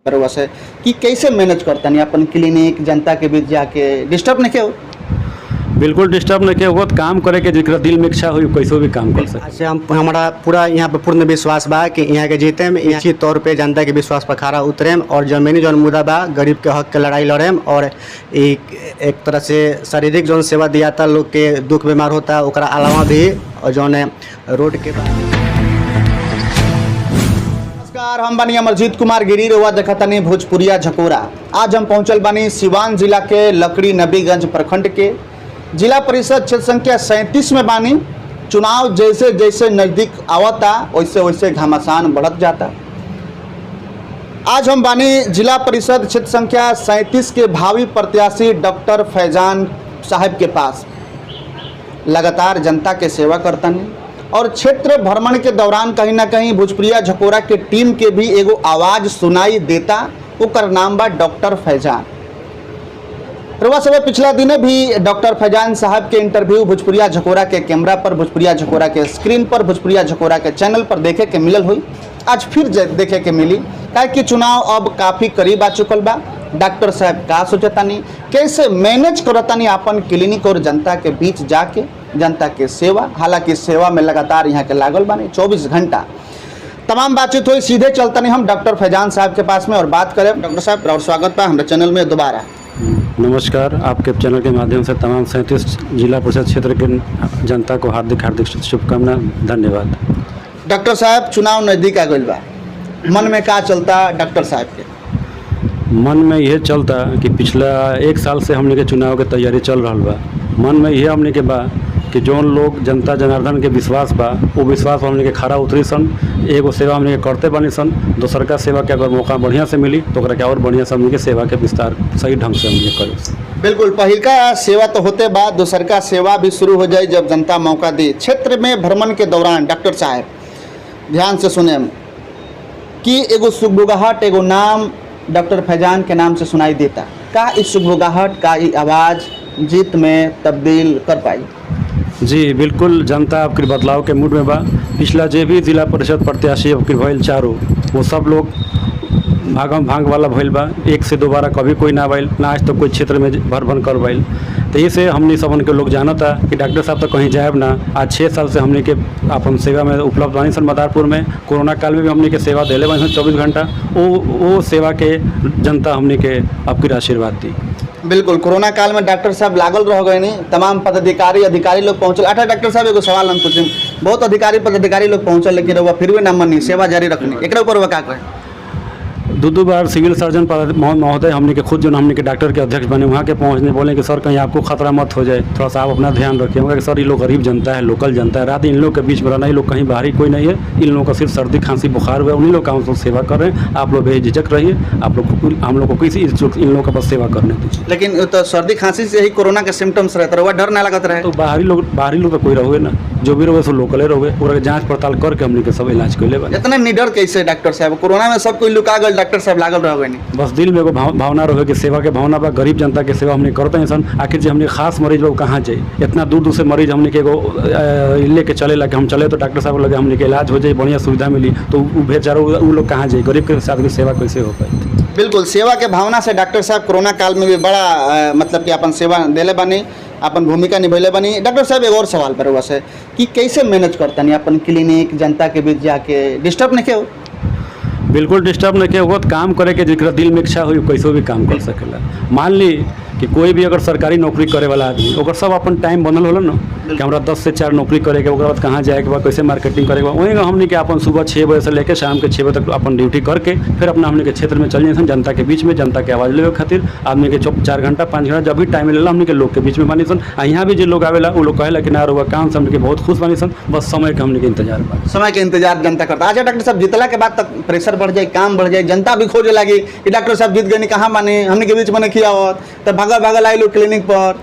पर वैसे कि कैसे मैनेज करता नहीं अपन क्लिनिक जनता के बीच जाके डिस्टर्ब नहीं क्यों? बिल्कुल डिस्टर्ब नहीं किया, बहुत काम करे के जिक्र दिल में इच्छा हुई कैसे भी काम कर सकते। अच्छा, हमारा पूरा यहाँ पे पूर्ण विश्वास बा कि यहाँ के जीते में निश्चित तौर पे जनता के विश्वास पर खड़ा उतरेम और जमीनी जौन मुद्दा बा गरीब के हक के लड़ाई लड़ेम और एक तरह से शारीरिक जौन सेवा दिया था लोग के दुख बीमार होता ओकरा अलावा भी और जौन रोड के नमस्कार, हम बानी अमरजीत कुमार गिरी रउआ देखतानी भोजपुरिया झकोरा। आज हम पहुंचल बानी सिवान जिला के लकड़ी नबीगंज प्रखंड के जिला परिषद क्षेत्र संख्या 37 में बानी। चुनाव जैसे जैसे नज़दीक आवता वैसे वैसे घमासान बढ़त जाता। आज हम बानी जिला परिषद क्षेत्र संख्या 37 के भावी प्रत्याशी डॉक्टर फैजान साहब के पास। लगातार जनता के सेवा करतनी और क्षेत्र भ्रमण के दौरान कहीं ना कहीं भोजपुरिया झकोरा के टीम के भी एगो आवाज़ सुनाई देता, ओकर नाम बा डॉक्टर फैजान। रउआ सब पिछला दिन भी डॉक्टर फैजान साहब के इंटरव्यू भोजपुरिया झकोरा के कैमरा पर, भोजपुरिया झकोरा के स्क्रीन पर, भोजपुरिया झकोरा के चैनल पर देखे के मिलल हुई। आज फिर देखे के मिली काहे कि चुनाव अब काफ़ी करीब आ चुकल बा। डॉक्टर साहब का सोचतानी, कैसे मैनेज करतानी अपन क्लिनिक और जनता के बीच जाके जनता के सेवा। हालांकि सेवा में लगातार यहाँ के लागल बानी 24 घंटा। तमाम बातचीत हुई, सीधे चलतनी हम डॉक्टर फैजान साहब के पास में और बात करें। डॉक्टर साहब और स्वागत बा हमारे चैनल में दोबारा। नमस्कार, आपके चैनल के माध्यम से तमाम 37 जिला परिषद क्षेत्र के जनता को हार्दिक हार्दिक शुभकामना, धन्यवाद। डॉक्टर साहब, चुनाव नज़दीक आ गई बा, मन में का चलता डॉक्टर साहब के? मन में यह चलता कि पिछला 1 साल से हमने के चुनाव के तैयारी चल रहा बा। मन में यह हमने के बा कि जौन लोग जनता जनार्दन के विश्वास बा वो विश्वास हमने के खड़ा उतरी सन। एगो सेवा हमने के करते बनी सन, दोसर का सेवा के अगर मौका बढ़िया से मिली तो ओकरा के और बढ़िया से हमने के सेवा के विस्तार सही ढंग से हमने करें। बिल्कुल, पहिलका सेवा तो होते बाद दोसर का सेवा भी शुरू हो जाए जब जनता मौका दे। क्षेत्र में भ्रमण के दौरान डॉक्टर साहब ध्यान से सुने कि एगो सुगबुगाहट, एगो नाम डॉक्टर फैजान के नाम से सुनाई देता। का इस सुगबुगाहट का ये आवाज़ जीत में तब्दील कर पाई? जी बिल्कुल, जनता आपके बदलाव के मूड में बा। पिछला जे भी जिला परिषद प्रत्याशी आपके भइल चारों, वो सब लोग भागम भांग वाला भइल बा। एक से दोबारा कभी कोई ना भइल, ना आज तक कोई क्षेत्र में भर कर भइल। तो इसे हमने सबन के लोग जानता कि डॉक्टर साहब तो कहीं जाएब ना। आज 6 साल से हमने के अपन सेवा में उपलब्ध बानी सन। मदारपुर में कोरोना काल में भी हमने के सेवा दिले बानी सन 24 घंटा। वो सेवा के जनता हमने के आपकी आशीर्वाद दी। बिल्कुल, कोरोना काल में डॉक्टर साहब लागल रह गए नहीं, तमाम पदाधिकारी अधिकारी लोग पहुँचल। अच्छा डॉक्टर साहब, एगो सवाल हम पूछें, बहुत अधिकारी पदाधिकारी लोग पहुँचल लेकिन रउआ फिर भी ना मनी सेवा जारी रखनी, एक ऊपर का कहें? 2 बार सिविल सर्जन महोदय हमने के खुद जो हमने के डॉक्टर के अध्यक्ष बने वहाँ के पहुँचने बोले कि सर कहीं आपको खतरा मत हो जाए, थोड़ा सा आप अपना ध्यान रखिए। मगर सर ये लोग गरीब जनता है, लोकल जनता है, रात इन लोग के बीच में रहना, ये लोग कहीं बाहरी कोई नहीं है, इन लोगों का सिर्फ सर्दी खांसी बुखार हुआ, उन्हीं लोग का हम लोग सेवा कर रहे हैं। आप लोग बेझिझक रहिए, आप लोग हम लोग को किसी इन लोगों का बस सेवा करने दीजिए। लेकिन तो सर्दी खांसी से ही कोरोना के सिम्टम्स रहता है, डर ना लगता रहे? तो बाहरी लोग तो कोई रहोगे ना, जो भी रहोगे सो लोकले रहोगे, पूरा जाँच पड़ताल करके हमने के सब इलाज कर ले। इतना निडर कैसे डॉक्टर साहब? कोरोना में सब कोई लुका गए, डॉक्टर साहब लागल रह गए नहीं? बस दिल में एगो भावना रहे कि सेवा के भावना बा, गरीब जनता के सेवा हमने करते हैं सन। आखिर जो हमने खास मरीज लोग कहाँ जाए, इतना दूर से मरीज हमने के एगो लेके चले लगे, हम चले तो डॉक्टर साहब लगे हमने के इलाज हो जाए, बढ़िया सुविधा मिली, तो बेचारों वो लोग कहाँ जाए, गरीब के साथ की सेवा कैसे हो पाए? बिल्कुल, सेवा के भावना से डॉक्टर साहब कोरोना काल में भी बड़ा मतलब कि अपन सेवा दिले बनी, अपन भूमिका निभैले बनी। डॉक्टर साहब, एक और सवाल पर हुआ से कि कैसे मैनेज करता नहीं अपन क्लिनिक जनता के बीच जाके, डिस्टर्ब नहीं क्यों? बिल्कुल डिस्टर्ब नहीं किया, बहुत काम करे के जिक्र दिल में इच्छा हुई कैसे भी काम कर सकेला। मान ली कि कोई भी अगर सरकारी नौकरी करे वाला आदमी, ओकर सब अपन टाइम बनल होला ना कि हमरा 10 से 4 नौकरी करे के, ओकर बाद कहाँ जाए के बा, कैसे मार्केटिंग करे के बा। वहीं हमने के अपन सुबह 6 बजे से लेकर शाम के 6 बजे तक अपन ड्यूटी करके फिर अपना हमने के क्षेत्र में चल जाए जनता के बीच में, जनता के आवाज़ लेवे खातिर आदमी के 4 घंटा 5 घंटा जब भी टाइम मिलेला हमने के लोग के बीच में बानी सन। यहाँ भी जो लोग आवेला वो लोग कहेला कि ना रुआ काम से हमने के बहुत खुश बानी सन, बस समय के हमने के इंतजार बा, समय के इंतजार जनता करता। अच्छा डॉक्टर साहब, जीतला के बाद तक प्रेशर बढ़ जाए, काम बढ़ जाए, जनता भी खोजे लगी कि डॉक्टर साहब जीत गए, कहाँ माने हमने के बीच में खियावत, तो भागल भागल आई लोग क्लिनिक पर।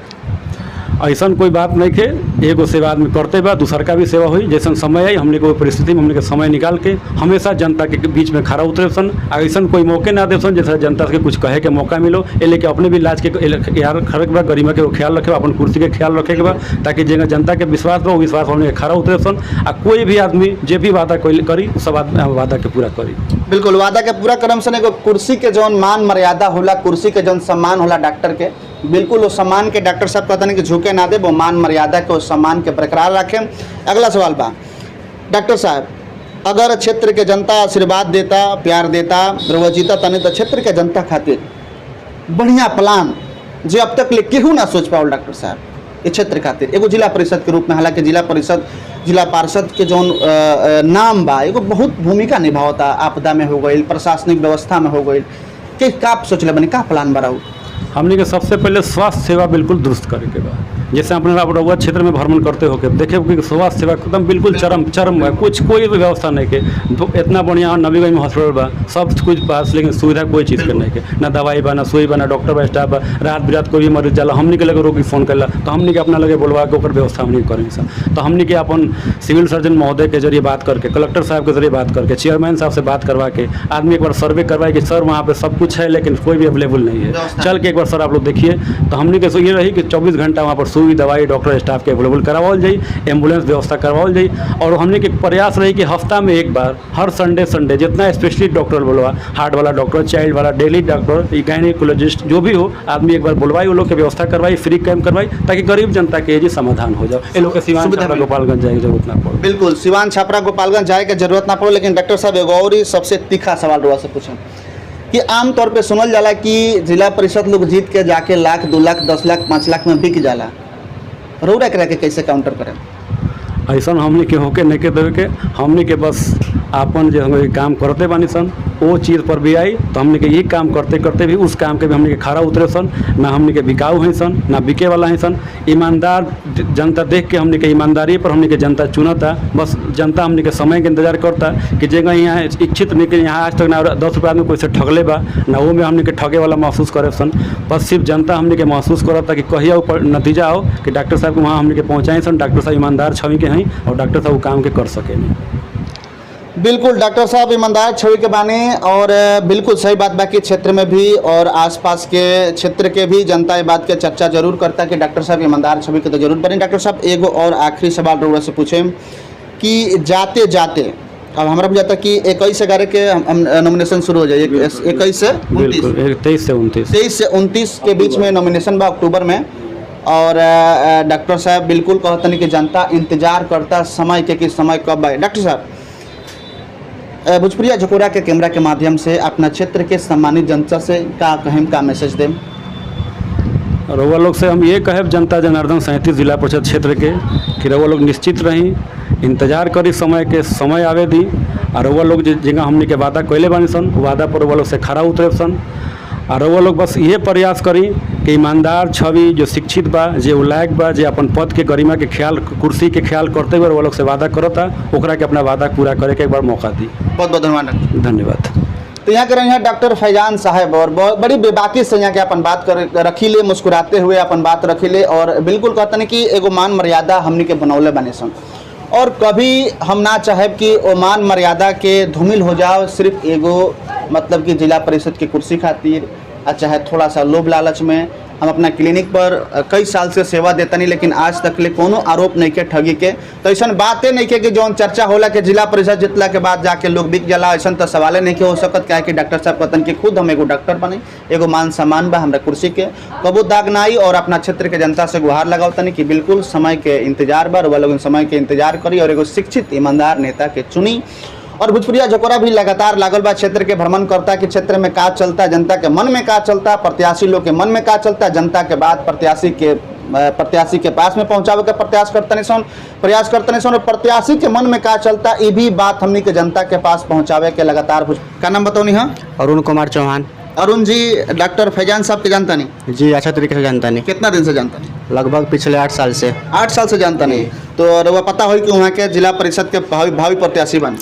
ऐसा कोई बात नहीं के एगो सेवा आदमी करते बा, दूसर का भी सेवा हुई। जैसन समय आई हमने को परिस्थिति में हमने के समय निकाल के हमेशा जनता के बीच में खड़ा उतरे सन। ऐसा कोई मौके ना दे सन जैसे जनता से कुछ कहे के मौका मिलो, ए लेके अपने भी लाज के यार खड़े के बा, गरिमा के ख्याल रखे, अपन कुर्सी के ख्याल रखे के बा, ताकि जगह जनता के विश्वास बा, वो विश्वास हमने खड़ा उतरे सन। आ कोई भी आदमी जे भी वादा करी सब वादा के पूरा करी। बिल्कुल वादा के पूरा करम सन। एगो कुर्सी के जौन मान मर्यादा होला, कुर्सी के जौन सम्मान होला डॉक्टर के, बिल्कुल वो सम्मान के डॉक्टर साहब कहते हैं कि झुके ना दे, वो मान मर्यादा के उस सम्मान के बरकरार रखें। अगला सवाल बा डॉक्टर साहब, अगर क्षेत्र के जनता आशीर्वाद देता, प्यार देता, रउआ जीता तने तो क्षेत्र के जनता खातिर बढ़िया प्लान जो अब तक ले केहू ना सोच पाओ डॉक्टर साहब इस क्षेत्र खातिर एगो जिला परिषद के रूप में, हालांकि जिला पार्षद के जौन नाम बा एगो बहुत भूमिका निभावता, आपदा में हो गई, प्रशासनिक व्यवस्था में हो गई, कि का सोचले बनी, का प्लान बढ़ाऊ? हमने के सबसे पहले स्वास्थ्य सेवा बिल्कुल दुरुस्त करे के बा। जैसे अपने रउआ क्षेत्र में भ्रमण करते हो के देखे कि स्वास्थ्य सेवा एकदम बिल्कुल चरम है, कुछ कोई भी व्यवस्था नहीं के। तो इतना बढ़िया नबीगंज में हॉस्पिटल बा, सब कुछ पास, लेकिन सुविधा कोई चीज़ के नहीं के, ना दवाई बा, ना सुई बा, ना डॉक्टर बा, स्टाफ बा। रात बिरात कोई भी मरीज जाला हमने के लगे रोगी फोन करला तो हमने के अपना लगे बोलवा के ओकर व्यवस्था हमने करेंगे सर। तो हमने के अपन सिविल सर्जन महोदय के जरिए बात करके, कलेक्टर साहब के जरिए बात करके, चेयरमैन साहब से बात करवा के आदमी एक बार सर्वे करवाए कि सर वहाँ पे सब कुछ है लेकिन कोई भी अवेलेबल नहीं है, चल के एक बार सर आप लोग देखिए। तो हमने के ये रही कि 24 घंटा वहाँ पर सुई दवाई डॉक्टर स्टाफ के अवेलेबल करवाओल जाए, एम्बुलेंस व्यवस्था करवाओल जाए। और हमने के प्रयास रही कि हफ्ता में एक बार हर संडे जितना स्पेशलिस्ट डॉक्टर बोलवा, हार्ट वाला डॉक्टर, चाइल्ड वाला, डेली डॉक्टर, गायनेकोलॉजिस्ट जो भी हो, आदमी एक बार बोलवाई, वो लोग की व्यवस्था करवाई, फ्री कैंप करवाई, ताकि गरीब जनता के जी समाधान हो जाए। ये लोग के सिवान छपरा गोपालगंज जाए की जरूरत ना पड़े। बिल्कुल सिवान छपरा गोपालगंज जाए के जरूरत ना पड़े। लेकिन डॉक्टर साहब एगो और ही सबसे तीखा सवाल रुआ से पूछें कि आमतौर पे सुनल जाला कि जिला परिषद लोग जीत के जाके लाख, 2 लाख, 10 लाख, 5 लाख में बिक जाला, रौरा करा के कैसे काउंटर करें? ऐसा हमने के होके नहीं के देवे के, हमने के बस आपन जो हम काम करते बानी सन वो चीज़ पर भी आई। तो हमने के ये काम करते करते भी उस काम के भी हमने के खड़ा उतरे सन, ना हमने के बिकाऊ हैं सन, ना बिके वाला हैं सन। ईमानदार जनता देख के हमने के ईमानदारी पर हमने के जनता चुनता। बस जनता हमने के समय के इंतजार करता कि जगह यहाँ इच्छित नहीं कि यहाँ आज तक ना 10 रुपया में कोई से ठगले बा, ना वो में हमने के ठगे वाला महसूस करे सन। बस सिर्फ जनता हमने के महसूस करता कि कहिया ऊपर नतीजा हो कि डॉक्टर साहब को वहाँ हमने के पहुँचाएँ सन, डॉक्टर साहब ईमानदार छवि के हैं और डॉक्टर साहब वो काम के कर सके नहीं। बिल्कुल डॉक्टर साहब ईमानदार छवि के बाने और बिल्कुल सही बात बाकी क्षेत्र में भी और आसपास के क्षेत्र के भी जनता ये बात के चर्चा जरूर करता कि डॉक्टर साहब ईमानदार छवि के तो जरूर बने। डॉक्टर साहब एगो और आखिरी सवाल रउआ से पूछें कि जाते जाते अब हमारा बुझाता कि 21-11 के नॉमिनेशन शुरू हो जाए, 21 से 23 से 29 के बीच में नॉमिनेशन बा अक्टूबर में। और डॉक्टर साहब बिल्कुल कहते हैं कि जनता इंतजार करता समय के कि समय कब आए। डॉक्टर साहब भोजपुरिया झकोरा के कैमरा के माध्यम से अपना क्षेत्र के सम्मानित जनता से का कहें, का मैसेज दें? रउआ लोग से हम ये कहें जनता जनार्दन 37 जिला परिषद क्षेत्र के कि रउआ लोग निश्चित रही, इंतजार करी समय के, समय आवे दी। और रउआ लोग जगह हमने के वादा कैले बानी सन वादा पर रउआ लोग से खड़ा उतरे सन। और रउआ लोग बस ये प्रयास करी कि ईमानदार छवि जो शिक्षित बा, जो लायक बा, जो अपन पद के गरिमा के ख्याल, कुर्सी के ख्याल करते हुए रउआ लोग से वादा करता, ओकरा के अपना वादा पूरा करे के एक बार मौका दी। बहुत बहुत धन्यवाद। धन्यवाद। तो यहाँ कर यहाँ डॉक्टर फैजान साहब और बहुत बड़ी बेबाकी से यहाँ के अपन बात कर रखी ले, मुस्कुराते हुए अपन बात रखी ले और बिल्कुल कहते हैं कि एगो मान मर्यादा हमने के बनौले बने सन और कभी हम ना चाहे कि वो मान मर्यादा के धूमिल हो जाओ सिर्फ एगो मतलब कि जिला परिषद की कुर्सी खातिर, चाहे थोड़ा सा लोभ लालच में। हम अपना क्लिनिक पर कई साल से सेवा देता नहीं, लेकिन आज तक ले कोनो आरोप नहीं के ठगी के। तो ऐसा बातें नहीं के कि जौन चर्चा होला कि जिला परिषद जितला के बाद जाके लोग बिक जाला, ऐसा तो सवाल नहीं के हो सकत। क्या है कि डॉक्टर साहब कहते कि खुद हम एगो डॉक्टर बने, एगो मान सम्मान बा हमरा कुर्सी के, कबो दाग ना आई। और अपना क्षेत्र के जनता से गुहार लगाओ तनी कि बिल्कुल समय के इंतजार बा, वह लोग समय के इंतजार करी और एगो शिक्षित ईमानदार नेता के चुनी। और भोजपुरिया झकोरा भी लगातार लागल बा, क्षेत्र के भ्रमण करता कि क्षेत्र में का चलता, जनता के मन में का चलता, प्रत्याशी लोग के मन में का चलता, जनता के बाद प्रत्याशी के पास में पहुंचावे का प्रयास करते नहीं सन और प्रत्याशी के मन में का चलता ये भी बात हमनी के जनता के पास पहुंचावे के लगातार। का नाम बताओ? नहीं अरुण कुमार चौहान। अरुण जी डॉक्टर फैजान साहब के जानता नहीं? जी अच्छा तरीके से जानता नहीं। कितना दिन से जानता नहीं? लगभग पिछले 8 साल से। 8 साल से जानता नहीं? तो रउआ पता हो कि वहाँ के जिला परिषद के भावी प्रत्याशी बन?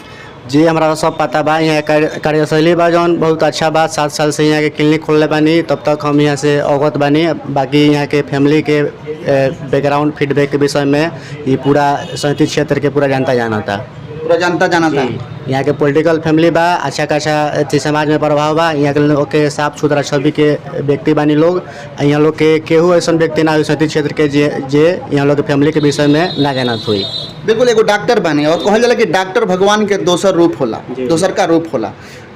जी हमरा सब पता बा। यहाँ कार्यशैली बा जौन बहुत अच्छा बा। 7 साल से यहाँ के क्लिनिक खोलले बानी, तब तक हम यहाँ से अवगत बानी। बाकी यहाँ के फैमिली के बैकग्राउंड फीडबैक के विषय में ये पूरा 37 क्षेत्र के पूरा जनता जानता। पूरा जनता जानता। यहाँ के पॉलिटिकल फैमिली बा, अच्छा खासा अथी समाज में प्रभाव बा। यहाँ के लोग के साफ सुथरा छवि के व्यक्ति बानी लोग। यहाँ लोग के केहू ऐसा व्यक्ति ना 37 क्षेत्र के जे यहाँ लोग के फैमिली के विषय में ना जानत हुई। बिल्कुल एगो डॉक्टर बने और कहल जाला कि डॉक्टर भगवान के दोसर रूप होला, दोसर का रूप होला।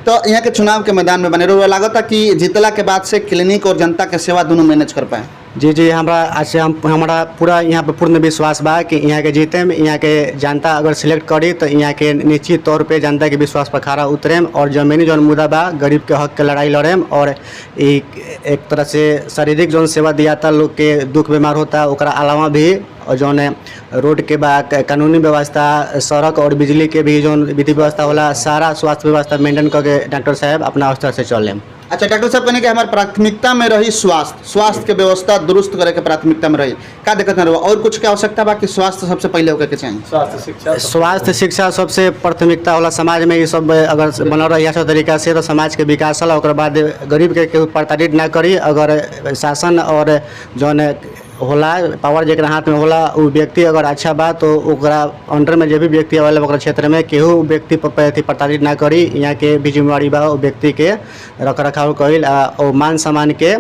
तो यहाँ के चुनाव के मैदान में बने रहो, लागता कि जीतला के बाद से क्लिनिक और जनता के सेवा दोनों मैनेज कर पाए। जी हमरा अच्छा हमारा पूरा यहाँ पे पूर्ण विश्वास बा कि यहाँ के जीते में यहाँ के जनता अगर सिलेक्ट करी तो यहाँ के निश्चित तौर पे जनता के विश्वास पर खड़ा उतरेम और जमीनी जौन मुद्दा बा गरीब के हक के लड़ाई लड़ेम। और एक तरह से शारीरिक जौन सेवा दिया था लोग के दुख बीमार होता ओकरा अलावा भी और जौन रोड के बा कानूनी व्यवस्था, सड़क और बिजली के भी जौन विधि व्यवस्था होला, सारा स्वास्थ्य व्यवस्था मेंटेन करके डॉक्टर साहब अपना स्तर से चलें। अच्छा डॉक्टर साहब कहने के हमारे प्राथमिकता में रही स्वास्थ्य के व्यवस्था दुरुस्त करे के प्राथमिकता में रही, का दिक्कत ना रहो और कुछ क्या आवश्यकता बा कि स्वास्थ्य सबसे पहले होकर के चाहिए? स्वास्थ्य शिक्षा सबसे प्राथमिकता होला। समाज में ये सब अगर बनल रही अच्छा तरीका से तो समाज के विकास होला। ओकर बाद गरीब के केहू प्रताड़ित ना करी। अगर शासन और जौन होला पावर जेकरा हाथ में होला वो व्यक्ति अगर अच्छा बा तो ओकरा अंडर में जो भी व्यक्ति आवेला ओकरा क्षेत्र में केहू व्यक्ति प्रताड़ित ना करी। यहाँ के भी जिम्मेवारी बा व्यक्ति के रख रखाव कईल और मान सम्मान के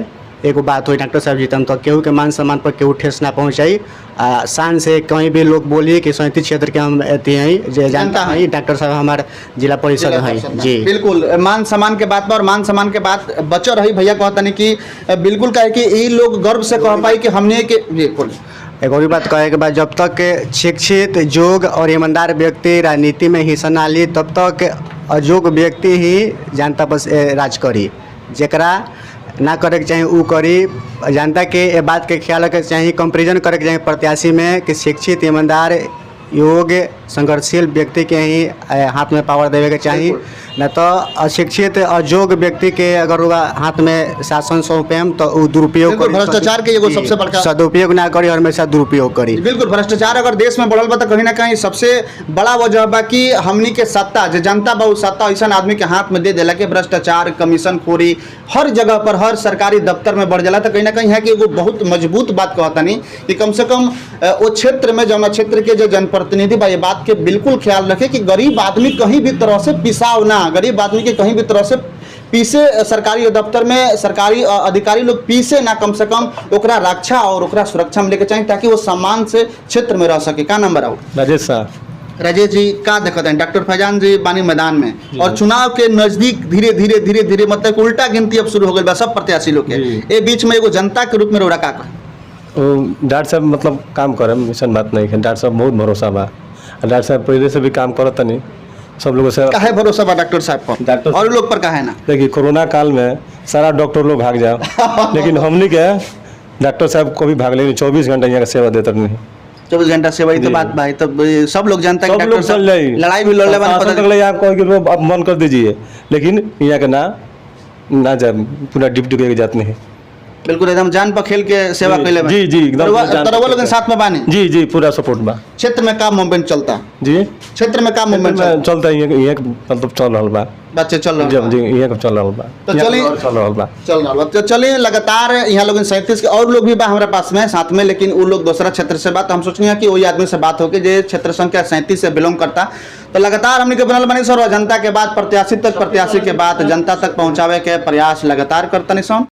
एगो बात हुई डॉक्टर साहब जीतम तो केहू के मान सम्मान पर केहू ठेस ना पहुँचाई। शान से कहीं भी लोग बोलिए कि 37 क्षेत्र के हम अथी हैं जो जानता है डॉक्टर साहब हमारे जिला परिषद हैं। जी बिल्कुल मान सम्मान के बात पर और मान सम्मान के बात बचा रही भैया कहता नहीं कि बिल्कुल कहे कि ये लोग गर्व से कह पाई कि हमने के बिल्कुल एक और बात कहे के बाद जब तक शिक्षित योग्य और ईमानदार व्यक्ति राजनीति में हिस्सा ना ली तब तक अयोग्य व्यक्ति ही जनता पर राज करी। जरा ना करे के चाहिए ऊ करी। जनता के ये बात के ख्याल रखे चाहिए, कंपेरिजन करे के चाहिए प्रत्याशी में कि शिक्षित ईमानदार योग्य संघर्षशील व्यक्ति के ही हाथ में पावर देवे के चाहिए। न तो अशिक्षित अयोग्य व्यक्ति के अगर हाथ में शासन सौंपेम तो वो दुरुपयोग भ्रष्टाचार के एगो सबसे बड़का सदुपयोग ना करी, हमेशा दुरुपयोग करी। बिल्कुल भ्रष्टाचार अगर देश में बढ़ल बा तो कहीं ना कहीं सबसे बड़ा वजह बा कि हमनी के सत्ता जो जनता बा सत्ता ऐसा आदमी के हाथ में दे देला कि भ्रष्टाचार कमीशन खोरी हर जगह पर हर सरकारी दफ्तर में बढ़ जाला। तो कहीं ना कहीं है कि एगो बहुत मजबूत बात कहता नहीं कि कम से कम वो क्षेत्र में जौन क्षेत्र के जो जनप्रतिनिधि बा ये बात के बिल्कुल ख्याल रखे कि गरीब आदमी कहीं भी तरह से पिसाव ना, गरीब आदमी के कहीं भी तरह से पीसे सरकारी दफ्तर में सरकारी अधिकारी लोग पीसे ना, कम से कम ओकरा रक्षा और ओकरा सुरक्षा में लेके चाहिए ताकि वो सम्मान से क्षेत्र में रह सके। का नंबर आओ राजेश साहब। राजेश जी का देखते हैं डॉक्टर फैजान जी बानी मैदान में और चुनाव के नजदीक धीरे धीरे मतलब उल्टा गिनती अब शुरू हो गई बा सब प्रत्याशी लोग के ए बीच में एगो जनता के रूप में रोड़ा का डॉक्टर साहब मतलब काम करे मिशन बात नहीं है। डॉक्टर साहब बहुत भरोसा बा। डॉक्टर साहब पहले से भी काम करत नहीं सब लोगों से। काहे भरोसा बा डॉक्टर साहब पर डॉक्टर और लोग पर काहे ना? देखिए कोरोना काल में सारा डॉक्टर लोग भाग जाओ लेकिन हमने के डॉक्टर साहब को भी भाग लेंगे 24 घंटा यहाँ का सेवा देते नहीं। 24 घंटा सेवा ही तो बात भाई तो सब लोग जानता है सब लोग चल जाए लड़ाई भी लड़ ले आप मन कर दीजिए लेकिन यहाँ का ना जाए पूरा डिप्टी जाते नहीं। बिल्कुल एकदम जान पर खेल के सेवा कैले जी जी एकदम तरवा लोग साथ में बानी। जी पूरा सपोर्ट बा। क्षेत्र में का मूवमेंट चलता जी क्षेत्र में का मूवमेंट चलता है ये मतलब चल रहा बा बच्चे चल रहा जी ये चल रहा बा तो चल रहा तो चलिए लगातार यहाँ लोग 37 के और लोग भी बा हमारे पास में साथ में लेकिन वो लोग दूसरा क्षेत्र से बात हम सोचनी है कि वही आदमी से बात होगी जो क्षेत्र संख्या 37 से बिलोंग करता। तो लगातार हमने के बनल बनी सर जनता के बात प्रत्याशी तक प्रत्याशी के बात जनता तक पहुँचावे के प्रयास लगातार करता नहीं